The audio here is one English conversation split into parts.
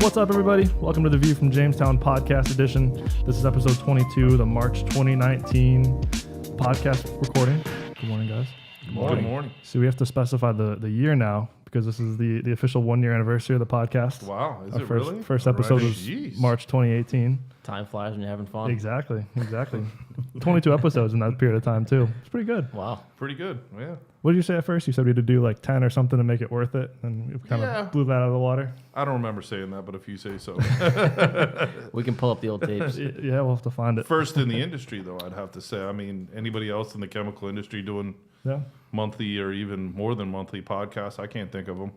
What's up, everybody? Welcome to the View from Jamestown podcast edition. This is episode 22, the March 2019 podcast recording. Good morning, guys. Good morning. So we have to specify the year now because this is the official 1 year anniversary of the podcast. Wow, is Our it first, really? First episode was Jeez. March 2018. Time flies when you're having fun. Exactly. 22 episodes in that period of time, too. It's pretty good. Wow. Pretty good, yeah. What did you say at first? You said we had to do like 10 or something to make it worth it, and we kind of blew that out of the water. I don't remember saying that, but if you say so. We can pull up the old tapes. Yeah, we'll have to find it. First in the industry, though, I'd have to say. I mean, anybody else in the chemical industry doing monthly or even more than monthly podcasts, I can't think of them.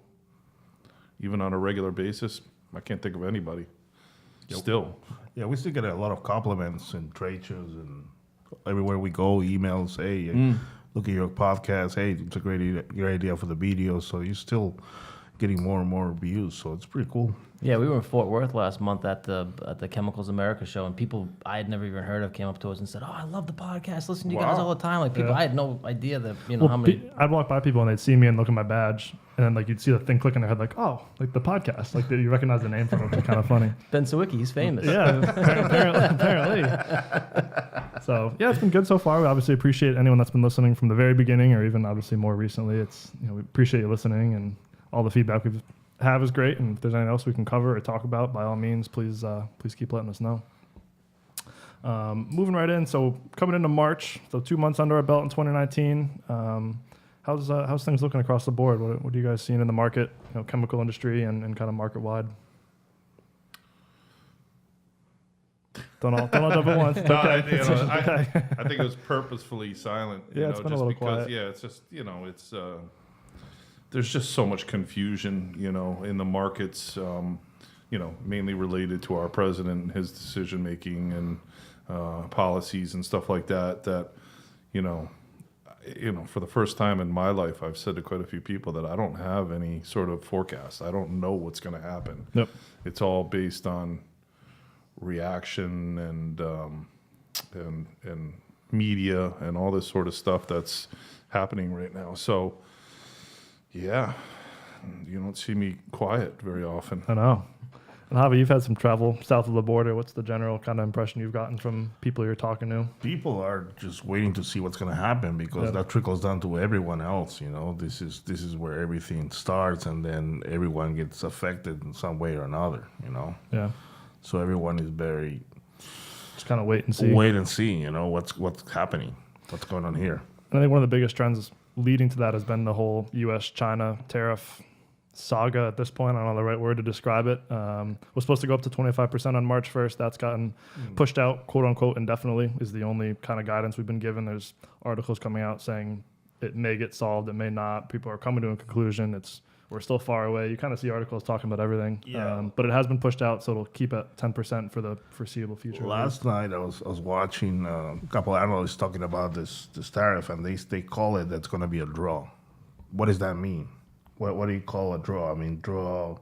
Even on a regular basis, I can't think of anybody. Still. Yeah, we still get a lot of compliments and trade shows and everywhere we go, emails. Hey, look at your podcast. Hey, it's a great idea for the video. So you're still getting more and more views. So it's pretty cool. Yeah, we were in Fort Worth last month at the Chemicals America show, and people I had never even heard of came up to us and said, "Oh, I love the podcast. Listen to you guys all the time." Like people, I had no idea that how many. I'd walk by people and they'd see me and look at my badge, and then like you'd see the thing click in their head, like, "Oh, like the podcast." Like you recognize the name from it, which is kind of funny. Ben Sawicki, he's famous. Yeah, apparently. So yeah, it's been good so far. We obviously appreciate anyone that's been listening from the very beginning, or even obviously more recently. It's we appreciate you listening, and all the feedback we have is great. And if there's anything else we can cover or talk about, by all means, please keep letting us know. Moving right in, so coming into March, so 2 months under our belt in 2019. How's things looking across the board? What are you guys seeing in the market, chemical industry and kind of market wide? Don't all jump at once. No, Okay. I think it was purposefully silent. It's been a little quiet. Yeah, it's just it's there's just so much confusion, in the markets, mainly related to our president and his decision making and policies and stuff like that. That for the first time in my life, I've said to quite a few people that I don't have any sort of forecast. I don't know what's going to happen. Yep. It's all based on reaction and media and all this sort of stuff that's happening right now. So, yeah, you don't see me quiet very often. I know. And Javi, you've had some travel south of the border. What's the general kind of impression you've gotten from people you're talking to? People are just waiting to see what's going to happen because that trickles down to everyone else. This is where everything starts, and then everyone gets affected in some way or another. Yeah. So everyone is very just kind of wait and see. What's happening, what's going on here. And I think one of the biggest trends leading to that has been the whole U.S.-China tariff saga at this point. I don't know the right word to describe it. Was supposed to go up to 25% on March 1st. That's gotten pushed out, quote unquote, indefinitely is the only kind of guidance we've been given. There's articles coming out saying it may get solved, it may not. People are coming to a conclusion. We're still far away. You kind of see articles talking about everything. Yeah. But it has been pushed out, so it'll keep at 10% for the foreseeable future. Last night I was watching a couple of analysts talking about this tariff, and they call it that's going to be a draw. What does that mean? What do you call a draw? I mean, draw,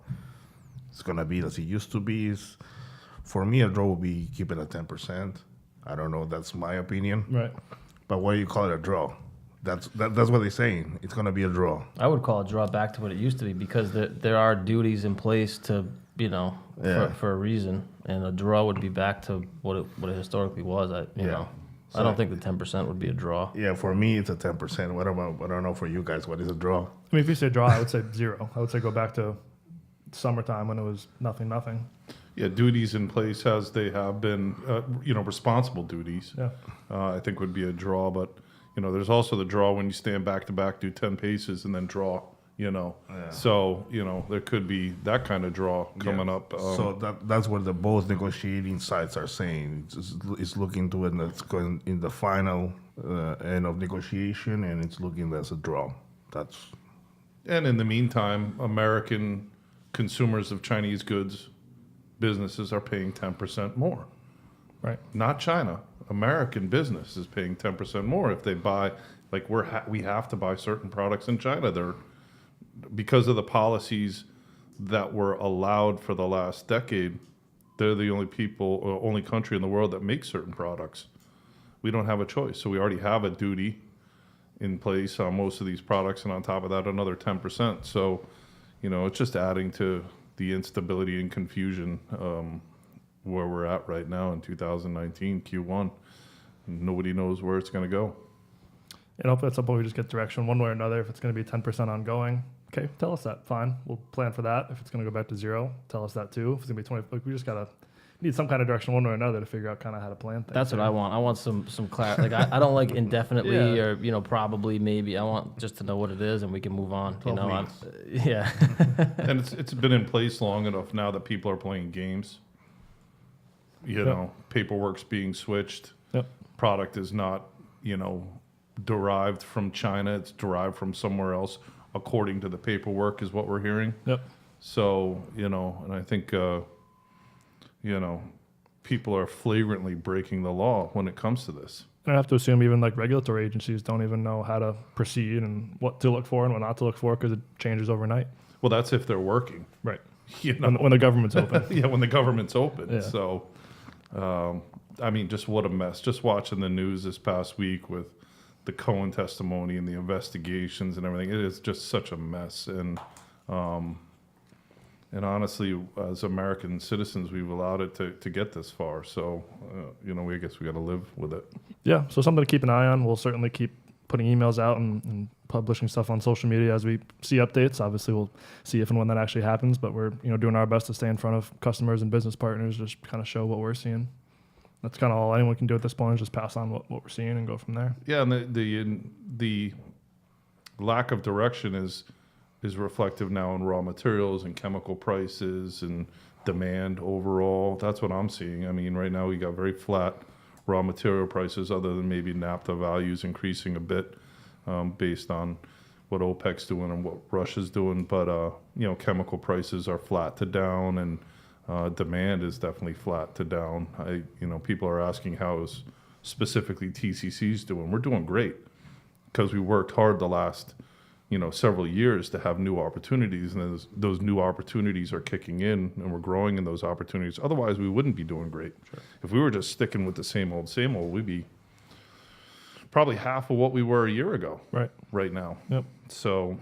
it's going to be as it used to be. For me, a draw would be keep it at 10%. I don't know. That's my opinion. Right. But what do you call it a draw? That's what they're saying. It's going to be a draw. I would call it draw back to what it used to be because there are duties in place to, for a reason. And a draw would be back to what it historically was. I don't think the 10% would be a draw. Yeah, for me, it's a 10%. What about, I don't know for you guys, what is a draw? I mean, if you say draw, I would say zero. I would say go back to summertime when it was nothing. Yeah, duties in place as they have been, responsible duties. Yeah. I think would be a draw, but there's also the draw when you stand back to back, do 10 paces, and then draw. So there could be that kind of draw coming up. So that's what the both negotiating sides are saying. It's looking to it, and it's going in the final end of negotiation, and it's looking as a draw. And in the meantime, American consumers of Chinese goods, businesses are paying 10% more. Right. Not China. American business is paying 10% more if they buy. Like we have to buy certain products in China. They're because of the policies that were allowed for the last decade. They're the only country in the world that makes certain products. We don't have a choice. So we already have a duty in place on most of these products, and on top of that, another 10%. So, it's just adding to the instability and confusion where we're at right now in 2019 Q1. Nobody knows where it's going to go. And hopefully at some point we just get direction one way or another. If it's going to be 10% ongoing, okay, tell us that. Fine, we'll plan for that. If it's going to go back to 0, tell us that too. If it's going to be 20, like we just gotta need some kind of direction one way or another to figure out kind of how to plan things. That's what I want. I want some clarity. Like I don't like indefinitely Yeah. or probably maybe. I want just to know what it is and we can move on. 12 weeks. Yeah. And it's been in place long enough now that people are playing games. Paperwork's being switched. Yep. Product is not, derived from China. It's derived from somewhere else, according to the paperwork, is what we're hearing. Yep. So, and I think, people are flagrantly breaking the law when it comes to this. And I have to assume even like regulatory agencies don't even know how to proceed and what to look for and what not to look for because it changes overnight. Well, that's if they're working. Right. When the government's open. Yeah, when the government's open. Yeah. So, just what a mess. Just watching the news this past week with the Cohen testimony and the investigations and everything, it is just such a mess. And honestly, as American citizens, we've allowed it to get this far. So, I guess we got to live with it. Yeah, so something to keep an eye on. We'll certainly keep putting emails out and publishing stuff on social media as we see updates. Obviously, we'll see if and when that actually happens, but we're doing our best to stay in front of customers and business partners, just kind of show what we're seeing. That's kind of all anyone can do at this point is just pass on what we're seeing and go from there. Yeah, and the lack of direction is reflective now in raw materials and chemical prices and demand overall. That's what I'm seeing. I mean, right now we got very flat raw material prices, other than maybe naphtha values increasing a bit based on what OPEC's doing and what Russia's doing. But chemical prices are flat to down, and demand is definitely flat to down. People are asking how is specifically TCC's doing. We're doing great because we worked hard the last several years to have new opportunities, and those new opportunities are kicking in, and we're growing in those opportunities. Otherwise, we wouldn't be doing great. Sure. If we were just sticking with the same old, we'd be probably half of what we were a year ago. Right now. Yep. So,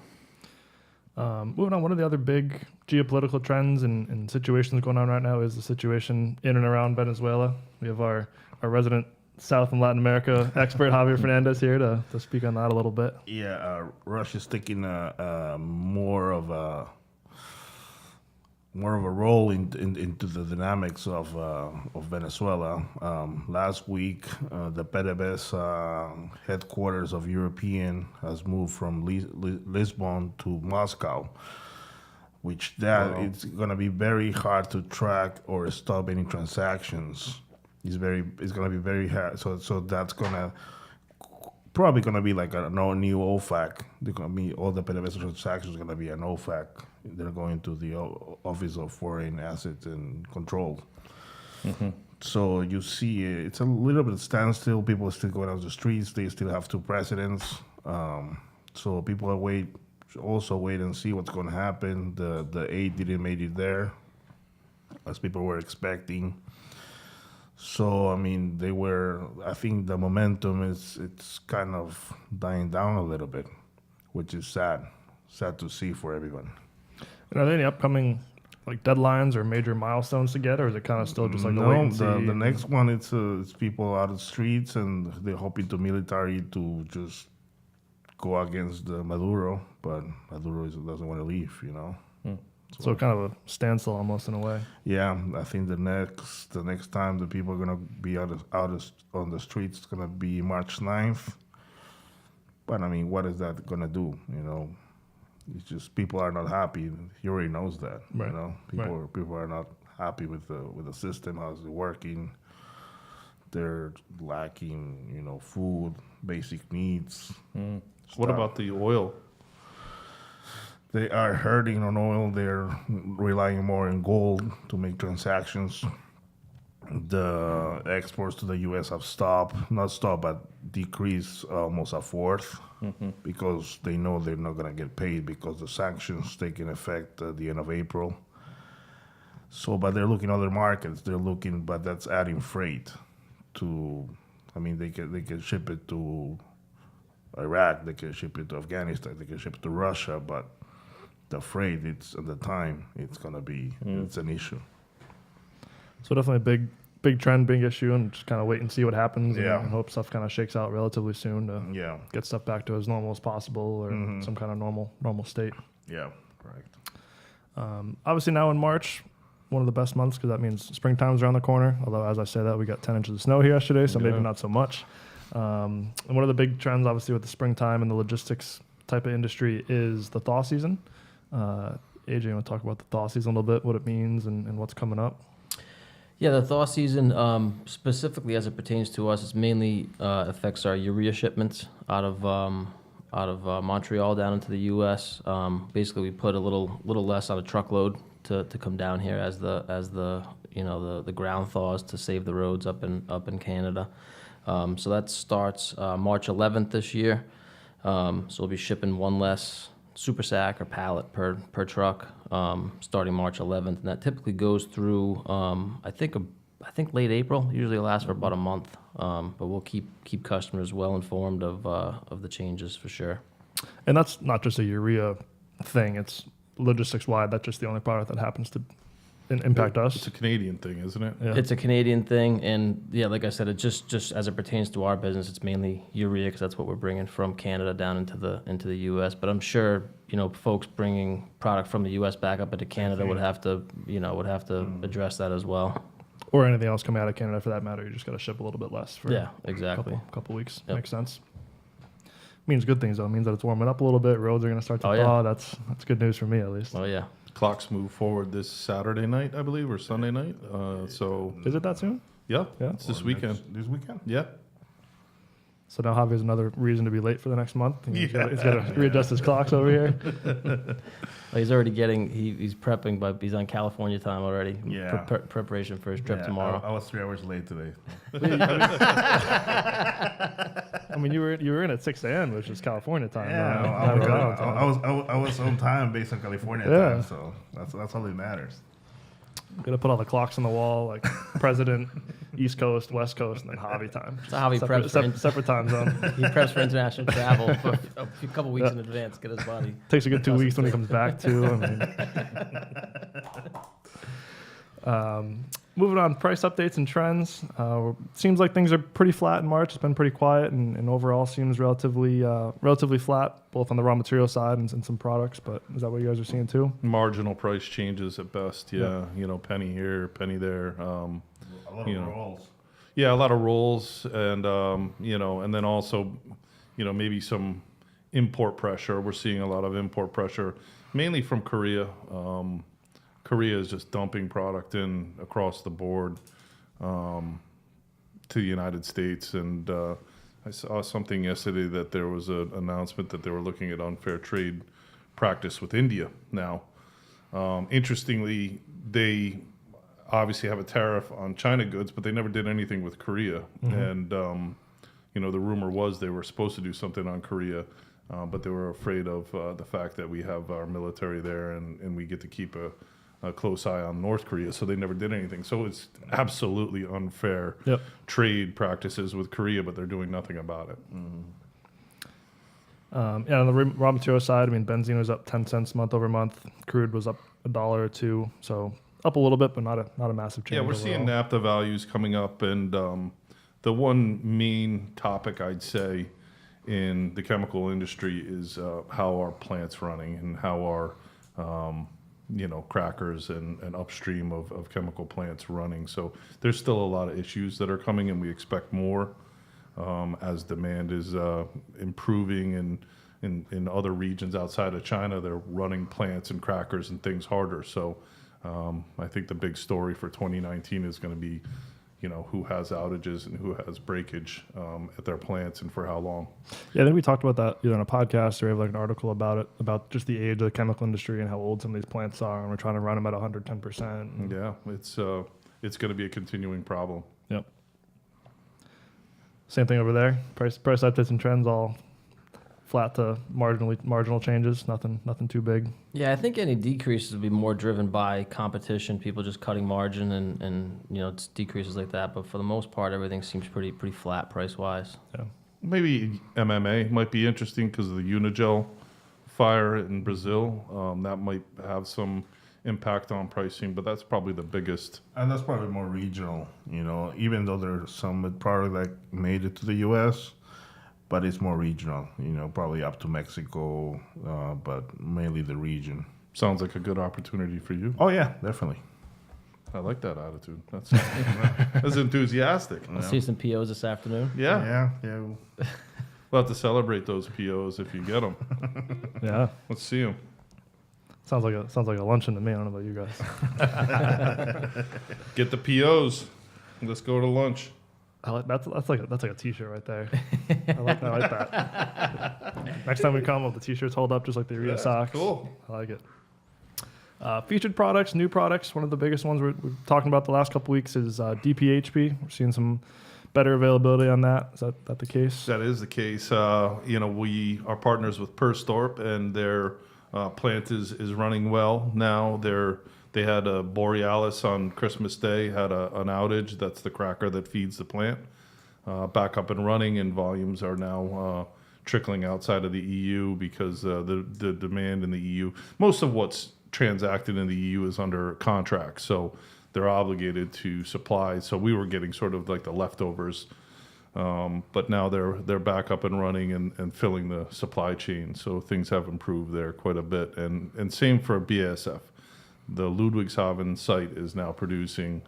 moving on, one of the other big geopolitical trends and situations going on right now is the situation in and around Venezuela. We have our resident South and Latin America expert Javier Fernandez here to speak on that a little bit. Yeah, Russia's taking more of a role into the dynamics of Venezuela. Last week, the PDVSA headquarters of European has moved from Lisbon to Moscow, which it's going to be very hard to track or stop any transactions. It's going to be very hard. So that's probably going to be like a new OFAC. They're going to be all the PDVSA transactions are going to be an OFAC. They're going to the Office of Foreign Assets and Control. Mm-hmm. So you see, it's a little bit of standstill. People are still going out the streets. They still have 2 presidents. So people are wait and see what's going to happen. The aid didn't make it there, as people were expecting. So I think the momentum it's kind of dying down a little bit, which is sad to see for everyone. And are there any upcoming deadlines or major milestones to get, or is it kind of still just like wait and see? No, the next one it's people out of the streets, and they're hoping to military to just go against Maduro, but Maduro doesn't want to leave, So kind of a standstill almost in a way. Yeah, I think the next time the people are gonna be out on the streets is gonna be March 9th. But what is that gonna do? It's just people are not happy. He already knows that. Right. People are not happy with the system, how's it working. They're lacking, food, basic needs. What about the oil? They are hurting on oil. They're relying more on gold to make transactions. The exports to the U.S. have decreased almost a fourth, because they know they're not going to get paid because the sanctions taking effect at the end of April. So, but they're looking at other markets. But that's adding freight to. They can ship it to Iraq. They can ship it to Afghanistan. They can ship it to Russia, but the freight, it's at the time, it's gonna be it's an issue. So definitely a big trend, big issue, and just kind of wait and see what happens. Yeah. And hope stuff kind of shakes out relatively soon to Yeah, get stuff back to as normal as possible or some kind of normal state. yeah, correct. Obviously now in March, one of the best months because that means springtime's around the corner. Although as I say that, we got 10 inches of snow here yesterday, so maybe not so much. And one of the big trends, obviously, with the springtime and the logistics type of industry is the thaw season. AJ, you want to talk about the thaw season a little bit, what it means and what's coming up? Yeah, the thaw season, specifically as it pertains to us, it mainly affects our urea shipments out of Montreal down into the U.S. Basically, we put a little less on a truckload to come down here as the ground thaws to save the roads up in Canada. So that starts March 11th this year. So we'll be shipping one less super sack or pallet per truck starting March 11th, and that typically goes through I think late April. Usually it lasts for about a month, but we'll keep customers well informed of the changes for sure. And that's not just a urea thing; it's logistics wide. That's just the only product that happens to impact us. It's a Canadian thing, isn't it? Yeah. It's a Canadian thing, and yeah, like I said, it just as it pertains to our business, it's mainly urea because that's what we're bringing from Canada down into the U.S. But I'm sure folks bringing product from the U.S. back up into Canada would have to address that as well. Or anything else coming out of Canada for that matter. You just got to ship a little bit less for Yeah, exactly. couple weeks. Yep. Makes sense. Means good things though. It means that it's warming up a little bit. Roads are going to start to Oh, thaw. yeah. That's good news for me at least. Oh yeah. Clocks move forward this Saturday night, I believe, or Sunday night. So Is it that soon? yeah, Yeah. it's this weekend. This weekend? Yeah. So now Javi's another reason to be late for the next month. He's got to readjust his clocks over here. Well, he's already he's prepping, but he's on California time already. Yeah. Preparation for his trip Yeah, tomorrow. I was 3 hours late today. I mean, you were in at 6 a.m., which is California time. Yeah, not Rhode Island time. I was on time based on California Yeah. time, so that's all that matters. Gonna put all the clocks on the wall, like President, East Coast, West Coast, and then Javi time. So Javi preps for separate time zone. he preps for international travel for a couple weeks in advance. Get his body. Takes a good 2 weeks when he comes back too. I mean, moving on, price updates and trends. Seems like things are pretty flat in March. It's been pretty quiet, and overall seems relatively flat, both on the raw material side and some products. But is that what you guys are seeing too? Marginal price changes at best. Yeah. Penny here, penny there. A lot of rolls. Yeah, a lot of rolls, and and then also, maybe some import pressure. We're seeing a lot of import pressure, mainly from Korea. Korea is just dumping product in across the board to the United States, and I saw something yesterday that there was an announcement that they were looking at unfair trade practice with India now. Interestingly, they obviously have a tariff on China goods, but they never did anything with Korea. And, the rumor was they were supposed to do something on Korea, but they were afraid of the fact that we have our military there and we get to keep a close eye on North Korea. So they never did anything. So it's absolutely unfair trade practices with Korea, but they're doing nothing about it. On the raw material side, I mean, benzene was up 10 cents month over month. Crude was up $1 or $2, so up a little bit, but not a massive change. Yeah, we're seeing naphtha values coming up, and the one main topic I'd say in the chemical industry is how our plants running and how our crackers and upstream of chemical plants running. So there's still a lot of issues that are coming, and we expect more as demand is improving, and in other regions outside of China, they're running plants and crackers and things harder. So I think the big story for 2019 is going to be, who has outages and who has breakage at their plants and for how long. Yeah, I think we talked about that either on a podcast or we have like an article about it, about just the age of the chemical industry and how old some of these plants are, and we're trying to run them at 110%. Yeah, it's going to be a continuing problem. Yep. Same thing over there. Price updates and trends all flat to marginal changes. Nothing too big. Yeah, I think any decreases would be more driven by competition, people just cutting margin and it's decreases like that. But for the most part, everything seems pretty flat price wise. Yeah. Maybe MMA might be interesting because of the Unigel fire in Brazil. That might have some impact on pricing, but that's probably the biggest. And that's probably more regional, even though there's some product that made it to the U.S., but it's more regional, probably up to Mexico, but mainly the region. Sounds like a good opportunity for you. Oh, yeah, definitely. I like that attitude. That's enthusiastic. I'll see some POs this afternoon. Yeah. Yeah. We'll have to celebrate those POs if you get them. Yeah. Let's see them. Sounds like a luncheon to me. I don't know about you guys. Get the POs. Let's go to lunch. I like, that's like a t-shirt right there. I like that. Next time we come, the t-shirts hold up just like the Rita socks. Cool. I like it. Featured products, new products. One of the biggest ones we're talking about the last couple weeks is DPHP. We're seeing some better availability on that. Is that the case? That is the case. We are partners with Perstorp, and their plant is running well now. They had a Borealis on Christmas Day, had an outage. That's the cracker that feeds the plant. Back up and running, and volumes are now trickling outside of the EU because the demand in the EU, most of what's transacted in the EU is under contract, so they're obligated to supply. So we were getting sort of like the leftovers, but now they're back up and running and filling the supply chain. So things have improved there quite a bit, and same for BASF. The Ludwigshafen site is now producing,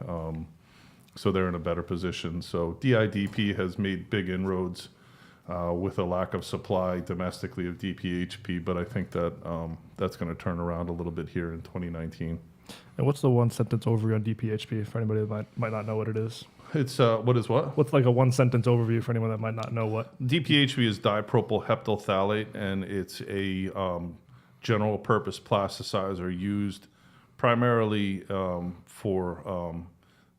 so they're in a better position. So DIDP has made big inroads with a lack of supply domestically of DPHP, but I think that that's going to turn around a little bit here in 2019. And what's the one sentence overview on DPHP for anybody that might not know what it is? It's what is what? What's like a one sentence overview for anyone that might not know what? DPHP is dipropyl heptyl phthalate, and it's a general purpose plasticizer used primarily for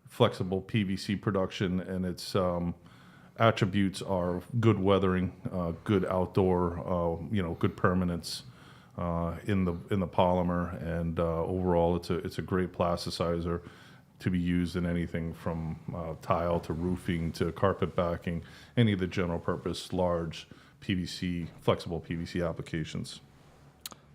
flexible PVC production, and its attributes are good weathering, good outdoor, good permanence in the polymer, and overall it's a great plasticizer to be used in anything from tile to roofing to carpet backing, any of the general purpose large PVC, flexible PVC applications.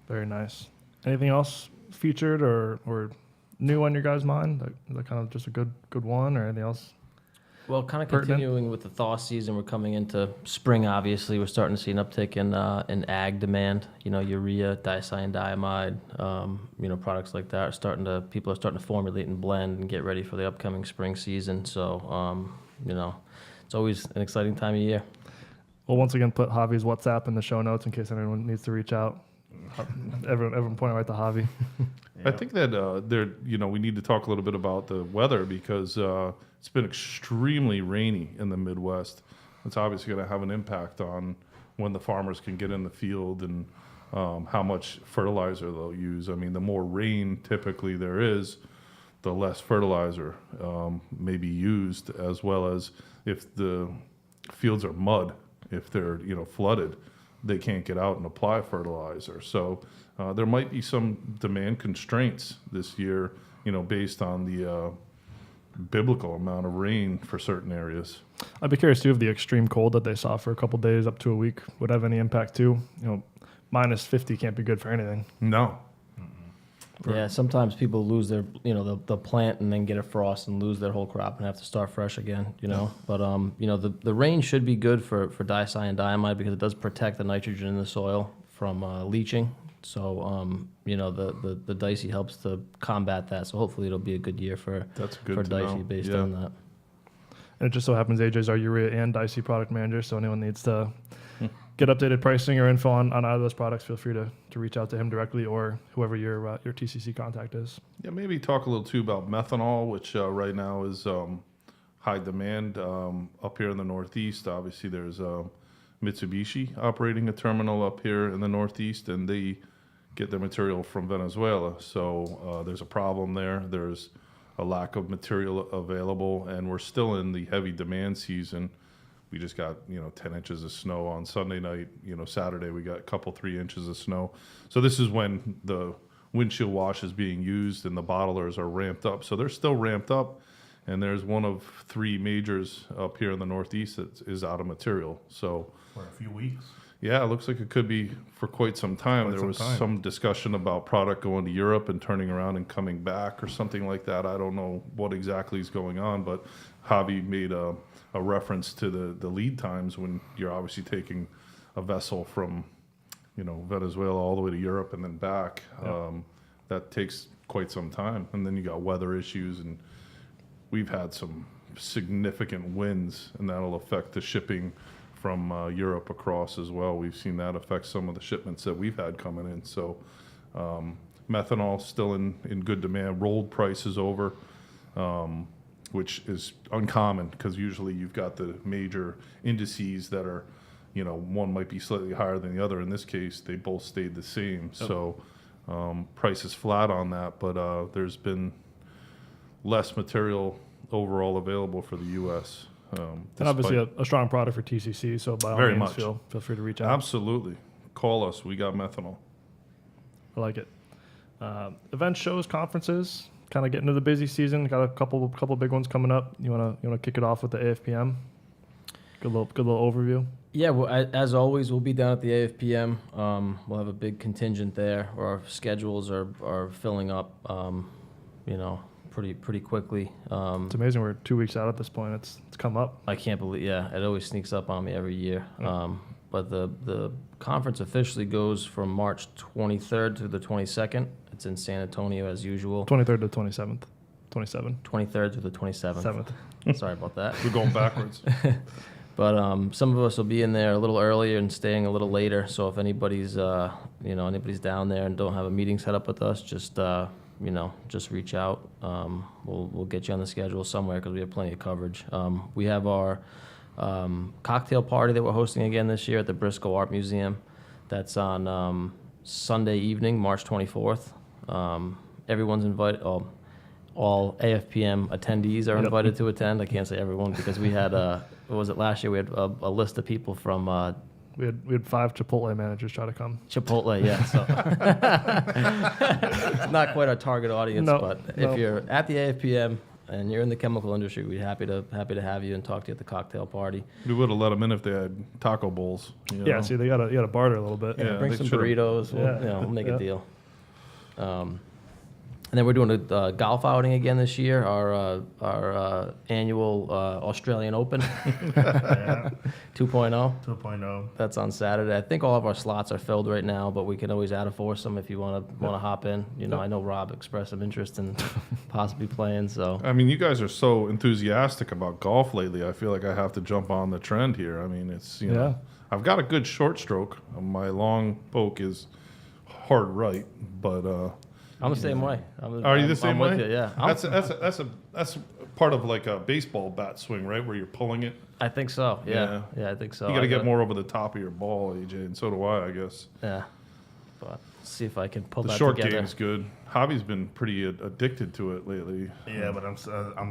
Very nice. Anything else featured or new on your guys' mind? Is that kind of just a good one, or anything else? Well, kind of Pertinent? continuing with the thaw season, we're coming into spring. Obviously, we're starting to see an uptick in ag demand. Urea, dicyandiamide, products like that people are starting to formulate and blend and get ready for the upcoming spring season. So, it's always an exciting time of year. We'll once again put Javi's WhatsApp in the show notes in case anyone needs to reach out. Everyone pointing right to Javi. I think that we need to talk a little bit about the weather because it's been extremely rainy in the Midwest. It's obviously going to have an impact on when the farmers can get in the field and how much fertilizer they'll use. I mean, the more rain typically there is, the less fertilizer may be used, as well as if the fields are mud, if they're flooded, they can't get out and apply fertilizer. So there might be some demand constraints this year, based on the biblical amount of rain for certain areas. I'd be curious too if the extreme cold that they saw for a couple days up to a week would have any impact too. Minus 50 can't be good for anything. No. Yeah, sometimes people lose their, they'll plant and then get a frost and lose their whole crop and have to start fresh again, But, the rain should be good for dicyandiamide because it does protect the nitrogen in the soil from leaching. So, the Dicey helps to combat that. So hopefully it'll be a good year for Dicey based on that. And it just so happens AJ's our urea and Dicey product manager, so anyone needs to get updated pricing or info on either of those products, feel free to reach out to him directly or whoever your TCC contact is. Yeah, maybe talk a little too about methanol, which right now is high demand up here in the Northeast. Obviously, there's Mitsubishi operating a terminal up here in the Northeast, and they get their material from Venezuela. So there's a problem there. There's a lack of material available, and we're still in the heavy demand season. We just got 10 inches of snow on Sunday night. Saturday we got a couple 3 inches of snow. So this is when the windshield wash is being used and the bottlers are ramped up. So they're still ramped up, and there's one of 3 majors up here in the Northeast that is out of material. So For a few weeks. Yeah, it looks like it could be for quite some time. There was some discussion about product going to Europe and turning around and coming back or something like that. I don't know what exactly is going on, but Javi made a reference to the lead times when you're obviously taking a vessel from, Venezuela all the way to Europe and then back. Yeah. That takes quite some time. And then you got weather issues, and we've had some significant winds, and that'll affect the shipping from Europe across as well. We've seen that affect some of the shipments that we've had coming in. So methanol still in good demand. Rolled prices over, which is uncommon because usually you've got the major indices that are, one might be slightly higher than the other. In this case, they both stayed the same. Yep. So price is flat on that, but there's been less material overall available for the U.S. And obviously a strong product for TCC, so by all means, feel free to reach out. Absolutely. Call us. We got methanol. I like it. Events, shows, conferences, kind of getting into the busy season. Got a couple big ones coming up. You wanna kick it off with the AFPM? Good little overview. Yeah, well, as always, we'll be down at the AFPM. We'll have a big contingent there. Our schedules are filling up, pretty quickly. It's amazing. We're 2 weeks out at this point. It's come up. I can't believe. Yeah, it always sneaks up on me every year. But the conference officially goes from March 23rd to the 22nd. It's in San Antonio as usual. 23rd to 27th. 23rd to the 27th. Sorry about that. We're going backwards. But some of us will be in there a little earlier and staying a little later. So if anybody's anybody's down there and don't have a meeting set up with us, just reach out. We'll get you on the schedule somewhere because we have plenty of coverage. We have our cocktail party that we're hosting again this year at the Briscoe Art Museum. That's on Sunday evening, March 24th. Everyone's invited. All AFPM attendees are invited to attend. I can't say everyone because we had what was it last year? We had a list of people from. We had 5 Chipotle managers try to come. Chipotle, yeah. So not quite our target audience, but if you're at the AFPM and you're in the chemical industry, we're happy to have you and talk to you at the cocktail party. We would have let them in if they had taco bowls. Yeah, see, you gotta barter a little bit. Yeah, bring some burritos. We'll make a deal. And then we're doing a golf outing again this year, our annual Australian Open 2.0. 2.0. That's on Saturday. I think all of our slots are filled right now, but we can always add a foursome if you want to hop in. I know Rob expressed some interest in possibly playing. So I mean, you guys are so enthusiastic about golf lately. I feel like I have to jump on the trend here. I mean, it's I've got a good short stroke. My long poke is hard right, but. I'm the same way. Are you the same way? With you, yeah. That's part of like a baseball bat swing, right? Where you're pulling it. I think so. Yeah, I think so. You got to get more over the top of your ball, AJ, and so do I guess. Yeah, but see if I can pull that together. The together. short game's good. Hobby's been pretty addicted to it lately. Yeah, but I'm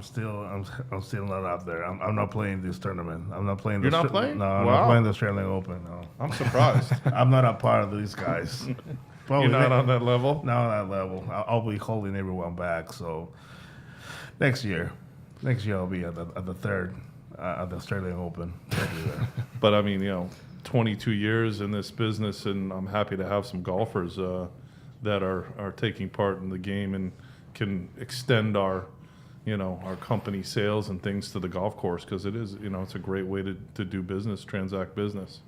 still not out there. I'm not playing this tournament. I'm not playing. You're not playing? No, I'm not playing the Australian Open. No, I'm surprised. I'm not a part of these guys. You're not on that level? Not on that level. I'll be holding everyone back. So next year I'll be at the third at the Australian Open. But I mean, 22 years in this business, and I'm happy to have some golfers that are taking part in the game and can extend our company sales and things to the golf course, because it is, it's a great way to do business, transact business.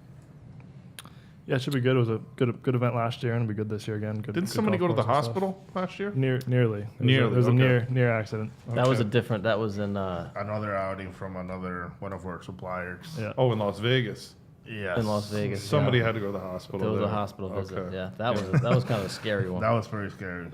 Yeah, it should be good. It was a good event last year, and it'll be good this year again. Didn't somebody go to the hospital last year? Nearly. There was a near accident. That was That was in another outing from one of our suppliers. Yeah. Oh, in Las Vegas. Yes. In Las Vegas. Somebody had to go to the hospital. There was a hospital visit. Yeah, that was kind of a scary one. That was very scary.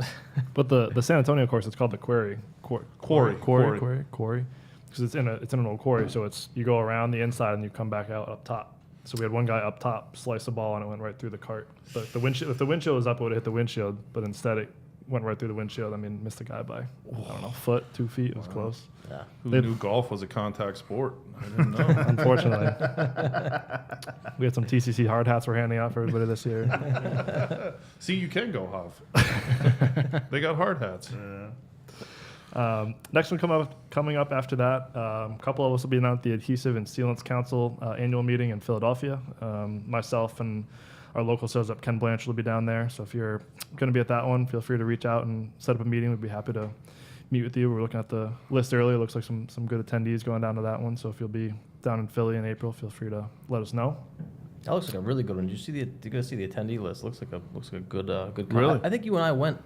But the San Antonio course, it's called the Quarry. Quarry. Because it's in an old quarry, so you go around the inside and you come back out up top. So we had one guy up top slice the ball and it went right through the cart. But if the windshield was up, it would have hit the windshield. But instead, it went right through the windshield. I mean, missed the guy by a foot, 2 feet. It was close. Yeah. Who knew golf was a contact sport? I didn't know. Unfortunately, we had some TCC hard hats we're handing out for everybody this year. See, you can go Hav. They got hard hats. Next one coming up after that, a couple of us will be at the Adhesive and Sealants Council annual meeting in Philadelphia. Myself and our local sales rep, Ken Blanchard, will be down there. So if you're going to be at that one, feel free to reach out and set up a meeting. We'd be happy to meet with you. We're looking at the list earlier. Looks like some good attendees going down to that one. So if you'll be down in Philly in April, feel free to let us know. That looks like a really good one. Did you see the? You guys see the attendee list? Looks like a good Really? I think you and I went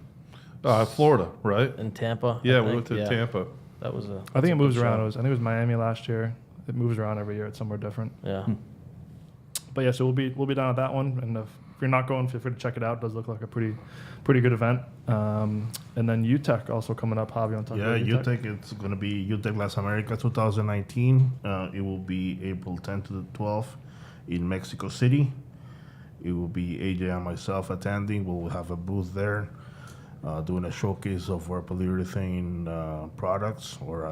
Florida, right? in Tampa. Yeah, I we think. went to Yeah. Tampa. That was I think it moves around. Shot. I think it was Miami last year. It moves around every year. It's somewhere different. Yeah. But yeah, so we'll be down at that one. And if you're not going, feel free to check it out. It does look like a pretty good event. And then UTech also coming up. Javi, you want to talk Yeah, about UTech? UTech, it's going to be UTech Las Americas 2019. It will be April 10th to the 12th in Mexico City. It will be AJ and myself attending. We'll have a booth there doing a showcase of our polyurethane products, or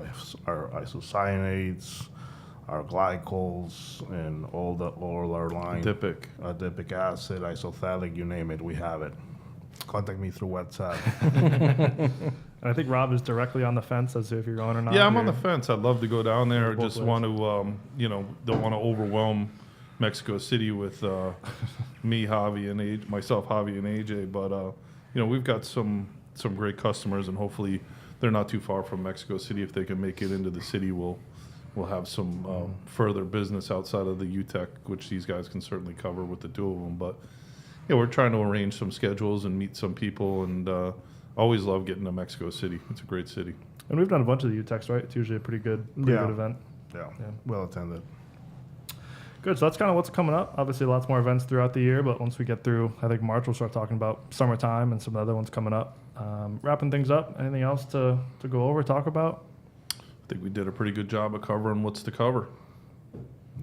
our isocyanates, our glycols, and all our line. Adipic acid, isophthalic, you name it, we have it. Contact me through WhatsApp. And I think Rob is directly on the fence as to if you're going or not. Yeah, I'm on the fence. I'd love to go down there. Both Just ways. want to, don't want to overwhelm Mexico City with me, Javi, and myself, Javi, and AJ. But we've got some great customers, and hopefully they're not too far from Mexico City. If they can make it into the city, we'll have some further business outside of the UTech, which these guys can certainly cover with the two of them. But yeah, we're trying to arrange some schedules and meet some people, and always love getting to Mexico City. It's a great city. And we've done a bunch of the UTechs, right? It's usually a pretty good event. Yeah, Yeah. well attended. Good. So that's kind of what's coming up. Obviously, lots more events throughout the year, but once we get through, I think March, we'll start talking about summertime and some other ones coming up. Wrapping things up, anything else to go over, talk about? I think we did a pretty good job of covering what's to cover.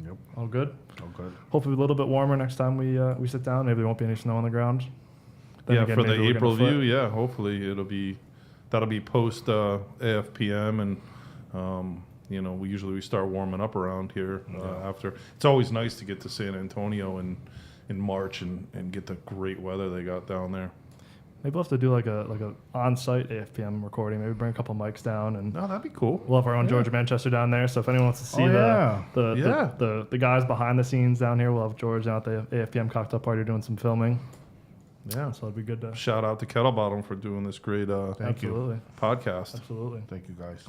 Yep, All good? all good. Hopefully a little bit warmer next time we sit down. Maybe there won't be any snow on the ground. Then Yeah, again, for the maybe we're gonna April flip. view, yeah, hopefully that'll be post AFPM, and we start warming up around here after. It's always nice to get to San Antonio in March and get the great weather they got down there. Maybe we'll have to do like a on-site AFPM recording. Maybe bring a couple mics down, and No, that'd be cool. we'll have our own Yeah. Georgia Manchester down there. So if anyone wants to see yeah. the guys behind the scenes down here, we'll have George out at the AFPM cocktail party doing some filming. Yeah. So it'd be good to. Shout out to Kettlebottom for doing this great Thank you. Absolutely. podcast. Absolutely. Thank you, guys.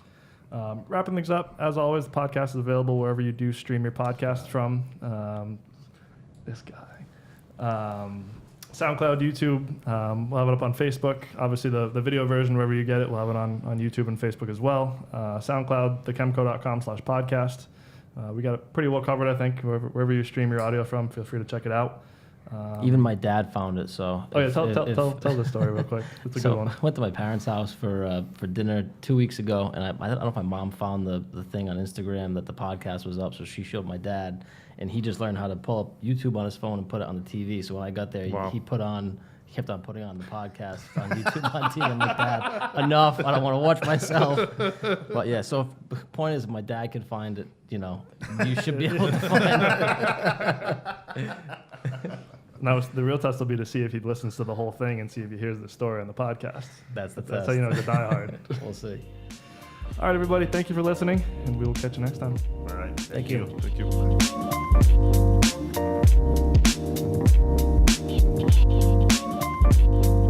Wrapping things up, as always, the podcast is available wherever you do stream your podcast from. This guy. SoundCloud, YouTube. We'll have it up on Facebook. Obviously, the video version, wherever you get it, we'll have it on YouTube and Facebook as well. SoundCloud, thechemco.com/podcast. We got it pretty well covered, I think. Wherever you stream your audio from, feel free to check it out. Even my dad found it. So. Oh, yeah, tell the story real quick. It's a So good one. I went to my parents' house for dinner 2 weeks ago, and I don't know if my mom found the thing on Instagram that the podcast was up, so she showed my dad, and he just learned how to pull up YouTube on his phone and put it on the TV. So when I got there, Wow. he kept on putting on the podcast on YouTube on TV. I'm like, Dad, enough. I don't want to watch myself. But yeah, so the point is, if my dad can find it, you should be able to find it. Now, the real test will be to see if he listens to the whole thing and see if he hears the story on the podcast. That's the That's test. how you know he's a diehard. We'll see. All right, everybody. Thank you for listening, and we will catch you next time. All right. Thank you. Thank you.